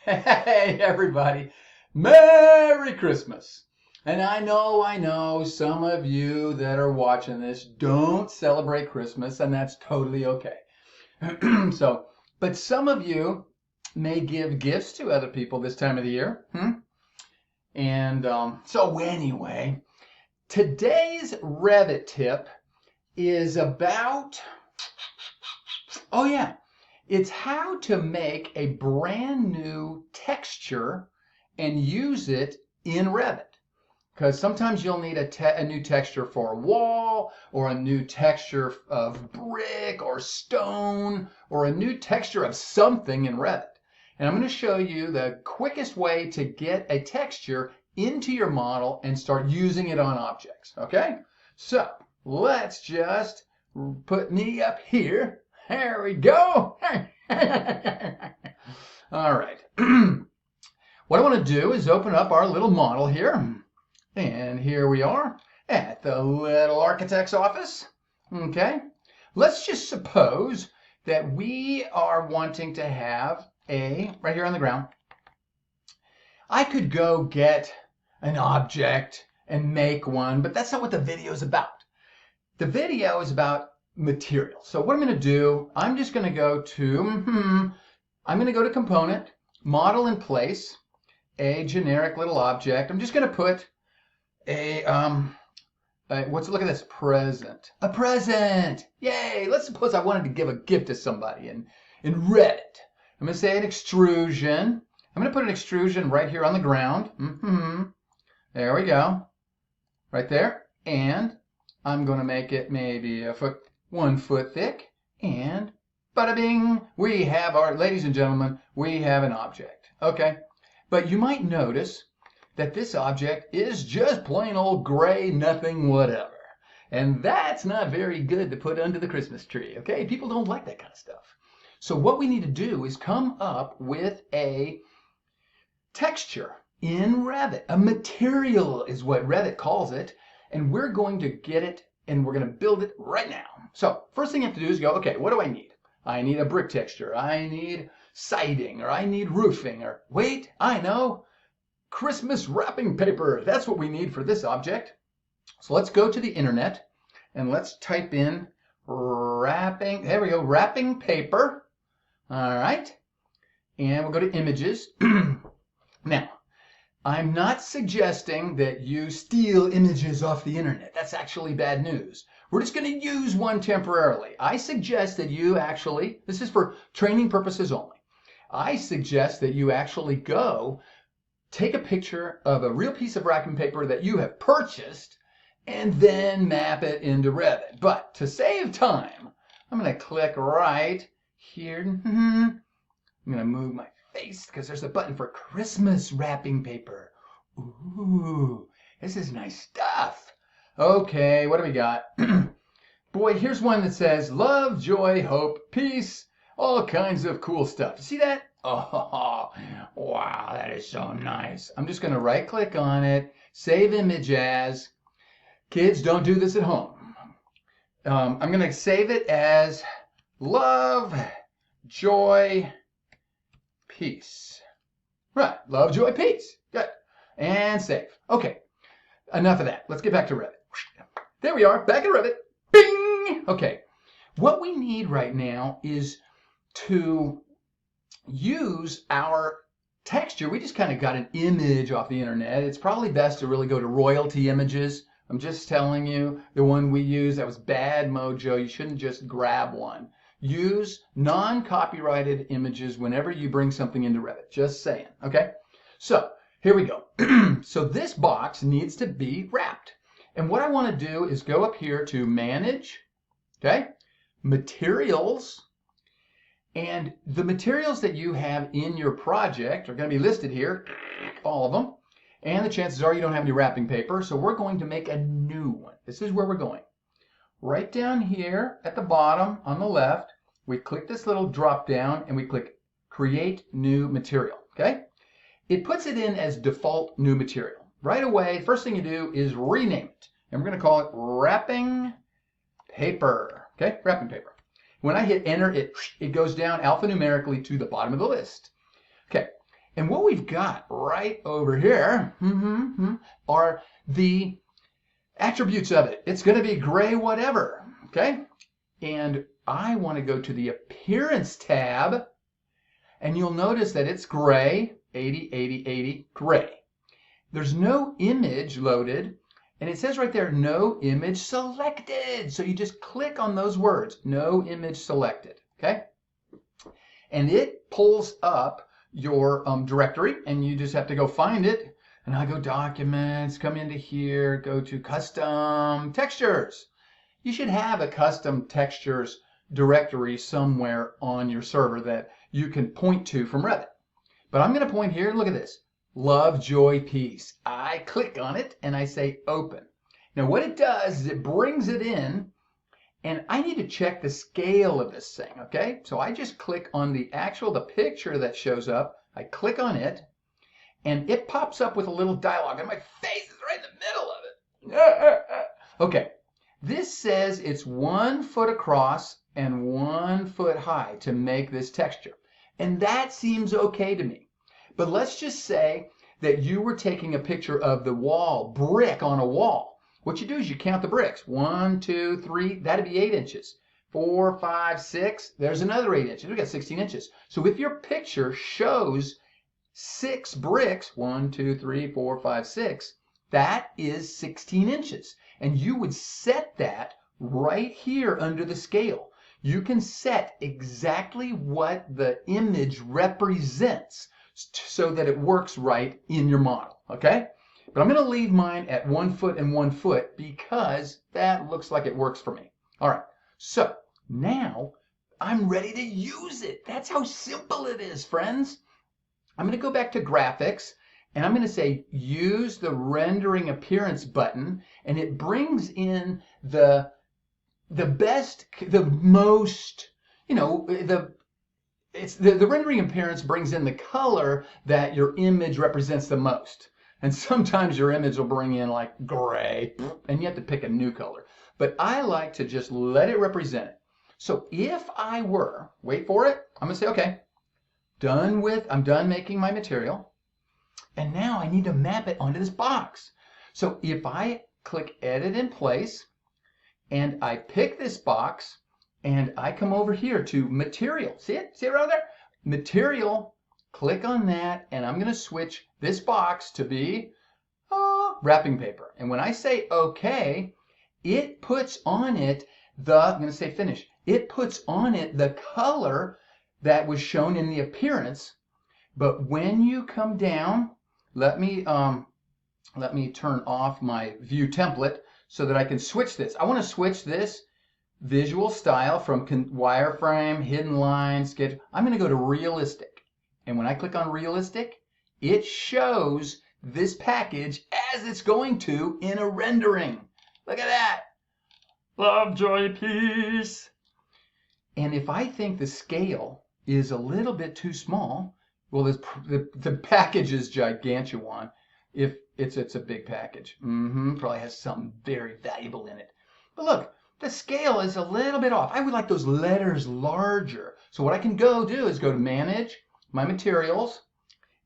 Hey, everybody. Merry Christmas. And I know some of you that are watching this don't celebrate Christmas, and that's totally okay. So, but some of you may give gifts to other people this time of the year. And so anyway, today's Revit tip is about, oh yeah, it's how to make a brand new texture and use it in Revit. Because sometimes you'll need a new texture for a wall, or a new texture of brick or stone, or a new texture of something in Revit. And I'm going to show you the quickest way to get a texture into your model and start using it on objects. Okay? So let's just put me up here. There we go. All right. What I want to do is open up our little model here. And here we are at the little architect's office. Okay. Let's just suppose that we are wanting to have right here on the ground. I could go get an object and make one, but that's not what the video is about. The video is about material. So what I'm going to do, I'm just going to go to, component, model in place, a generic little object. I'm just going to put look at this, present. A present! Yay! Let's suppose I wanted to give a gift to somebody in Revit. I'm going to say an extrusion. I'm going to put an extrusion right here on the ground. There we go. Right there. And I'm going to make it maybe 1 foot thick. And bada bing! We have ladies and gentlemen, we have an object. Okay? But you might notice that this object is just plain old gray, nothing, whatever. And that's not very good to put under the Christmas tree, okay? People don't like that kind of stuff. So what we need to do is come up with a texture in Revit. A material is what Revit calls it. And we're going to get it, and we're going to build it right now. So first thing you have to do is go, okay, what do I need? I need a brick texture. I need siding, or I need roofing, or wait, I know, Christmas wrapping paper. That's what we need for this object. So let's go to the internet and let's type in wrapping. There we go, wrapping paper. All right. And we'll go to images. Now, I'm not suggesting that you steal images off the internet. That's actually bad news. We're just going to use one temporarily. I suggest that you actually, this is for training purposes only. I suggest that you actually go take a picture of a real piece of wrapping paper that you have purchased and then map it into Revit. But to save time, I'm going to click right here. I'm going to move my face because there's a button for Christmas wrapping paper. Ooh, this is nice stuff. Okay, what do we got? Boy, here's one that says love, joy, hope, peace, all kinds of cool stuff. You see that? Oh, wow, that is so nice. I'm just going to right click on it, save image as. Kids, don't do this at home. I'm going to save it as love, joy, peace. Right, love, joy, peace. Good. And save. Okay, enough of that. Let's get back to Revit. There we are, back in Revit. Bing! Okay, what we need right now is to use our texture. We just kind of got an image off the internet. It's probably best to really go to royalty images. I'm just telling you, the one we use, that was bad mojo. You shouldn't just grab one. Use non-copyrighted images whenever you bring something into Revit. Just saying, okay? So here we go. So this box needs to be wrapped. And what I want to do is go up here to Manage, okay? Materials. And the materials that you have in your project are going to be listed here, all of them. And the chances are you don't have any wrapping paper, so we're going to make a new one. This is where we're going. Right down here at the bottom on the left, we click this little drop down and we click Create New Material, okay? It puts it in as default new material. Right away, first thing you do is rename it. And we're going to call it wrapping paper, okay? Wrapping paper. When I hit enter, it goes down alphanumerically to the bottom of the list. Okay, And what we've got right over here are the attributes of it. It's going to be gray whatever, okay? And I want to go to the Appearance tab, and you'll notice that it's gray, 80, 80, 80, gray. There's no image loaded, and it says right there, no image selected. So you just click on those words, no image selected, okay? And it pulls up your directory, and you just have to go find it. And I go Documents, come into here, go to Custom Textures. You should have a Custom Textures directory somewhere on your server that you can point to from Revit. But I'm going to point here, look at this. Love, Joy, Peace. I click on it and I say Open. Now what it does is it brings it in, and I need to check the scale of this thing, okay? So I just click on the picture that shows up. I click on it, and it pops up with a little dialogue, and my face is right in the middle of it. Okay, this says it's 1 foot across and 1 foot high to make this texture. And that seems okay to me. But let's just say that you were taking a picture of the wall, brick on a wall. What you do is you count the bricks. 1, 2, 3, that'd be 8 inches. 4, 5, 6, there's another 8 inches. We got 16 inches. So if your picture shows 6 bricks, 1, 2, 3, 4, 5, 6, that is 16 inches. And you would set that right here under the scale. You can set exactly what the image represents so that it works right in your model, okay? But I'm going to leave mine at 1 foot and 1 foot because that looks like it works for me. All right, so now I'm ready to use it. That's how simple it is, friends. I'm going to go back to Graphics, and I'm going to say use the Rendering Appearance button, and it brings in the best, the most, you know, the rendering appearance brings in the color that your image represents the most. And sometimes your image will bring in like gray, and you have to pick a new color. But I like to just let it represent it. So if I were, wait for it, I'm going to say, okay, I'm done making my material. And now I need to map it onto this box. So if I click Edit in Place, and I pick this box, and I come over here to Material. See it? See it right there? Material. Click on that, and I'm going to switch this box to be wrapping paper. And when I say OK, it puts on it I'm going to say Finish. It puts on it the color that was shown in the appearance. But when you come down, let me turn off my View Template so that I can switch this. I want to switch this visual style from wireframe, hidden lines, sketch. I'm going to go to Realistic. And when I click on Realistic, it shows this package as it's going to in a rendering. Look at that. Love, Joy, Peace. And if I think the scale is a little bit too small, well, the package is gigantuan. If it's a big package. Probably has something very valuable in it. But look, the scale is a little bit off. I would like those letters larger. So what I can do is go to Manage, My Materials,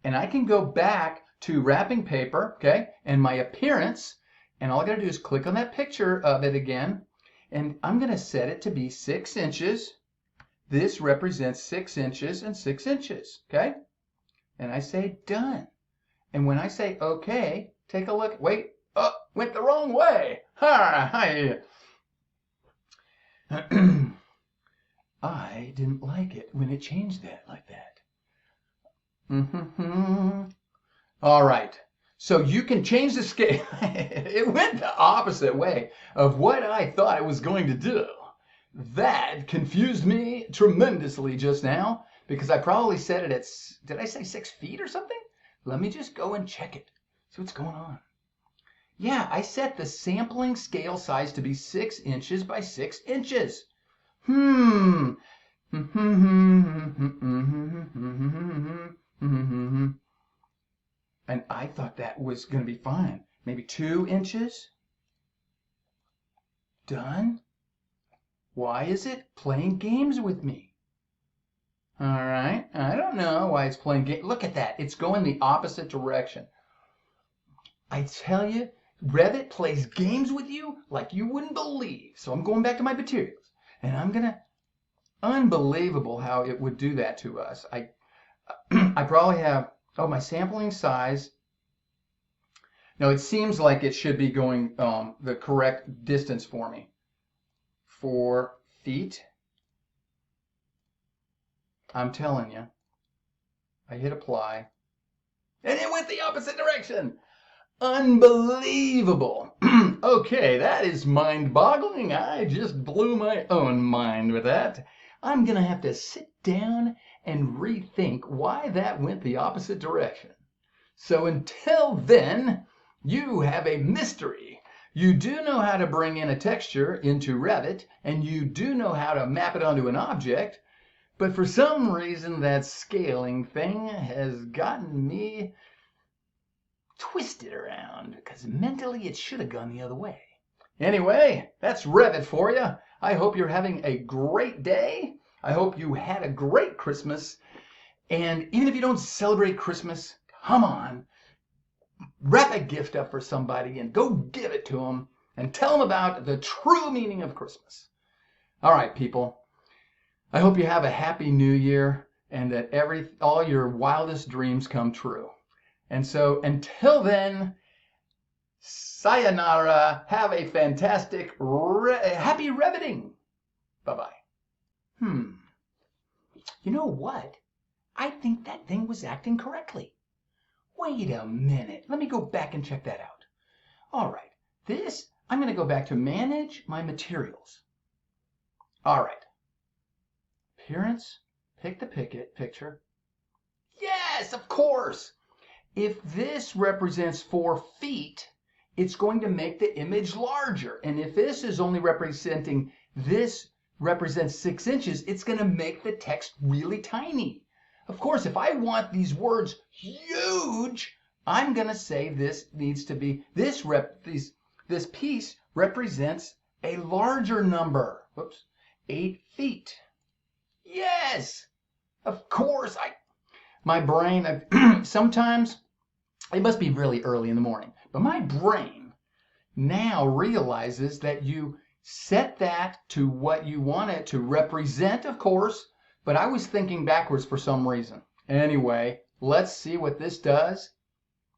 and I can go back to Wrapping Paper, okay, and my Appearance, and all I got to do is click on that picture of it again, and I'm going to set it to be 6 inches. This represents 6 inches and 6 inches, okay? And I say Done. And when I say OK, take a look. Wait, went the wrong way. Hi. I didn't like it when it changed that like that. All right. So you can change the scale. It went the opposite way of what I thought it was going to do. That confused me tremendously just now because I probably set it at, did I say 6 feet or something? Let me just go and check it. See what's going on. Yeah, I set the sampling scale size to be 6 inches by 6 inches. And I thought that was going to be fine. Maybe 2 inches. Done. Why is it playing games with me? All right, I don't know why it's playing game. Look at that, it's going the opposite direction. I tell you, Revit plays games with you like you wouldn't believe. So I'm going back to my materials, and I'm gonna, unbelievable how it would do that to us. I probably have, oh, my sampling size. No, it seems like it should be going the correct distance for me. 4 feet. I'm telling you. I hit apply, and it went the opposite direction. Unbelievable. Okay, that is mind-boggling. I just blew my own mind with that. I'm going to have to sit down and rethink why that went the opposite direction. So until then, you have a mystery. You do know how to bring in a texture into Revit, and you do know how to map it onto an object, but for some reason that scaling thing has gotten me twisted around, because mentally it should have gone the other way. Anyway, that's Revit for you. I hope you're having a great day. I hope you had a great Christmas. And even if you don't celebrate Christmas, come on, wrap a gift up for somebody and go give it to them and tell them about the true meaning of Christmas. All right, people. I hope you have a happy new year and that all your wildest dreams come true. And so until then, sayonara, have a fantastic, happy Reviting. Bye-bye. You know what? I think that thing was acting correctly. Wait a minute. Let me go back and check that out. All right. I'm going to go back to manage my materials. All right. Appearance, pick the picture. Yes, of course. If this represents 4 feet, it's going to make the image larger. And if this is only representing, this represents 6 inches, it's going to make the text really tiny. Of course, if I want these words huge, I'm going to say this needs to be, this piece represents a larger number. Whoops, 8 feet. Yes, of course. My brain, sometimes, it must be really early in the morning, but my brain now realizes that you set that to what you want it to represent, of course, but I was thinking backwards for some reason. Anyway, let's see what this does.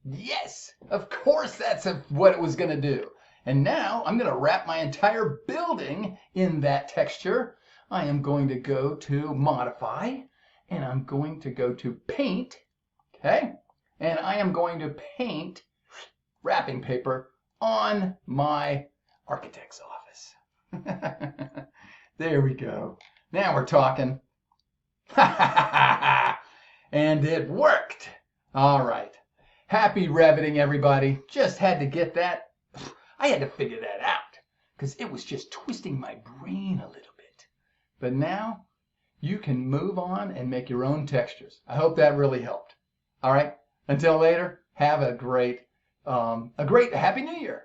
Yes, of course that's what it was going to do. And now I'm going to wrap my entire building in that texture. I am going to go to Modify, and I'm going to go to Paint, okay? And I am going to paint wrapping paper on my architect's office. There we go. Now we're talking. And it worked. All right. Happy Reviting, everybody. Just had to get that. I had to figure that out because it was just twisting my brain a little bit. But now you can move on and make your own textures. I hope that really helped. All right. Until later, have a great Happy New Year.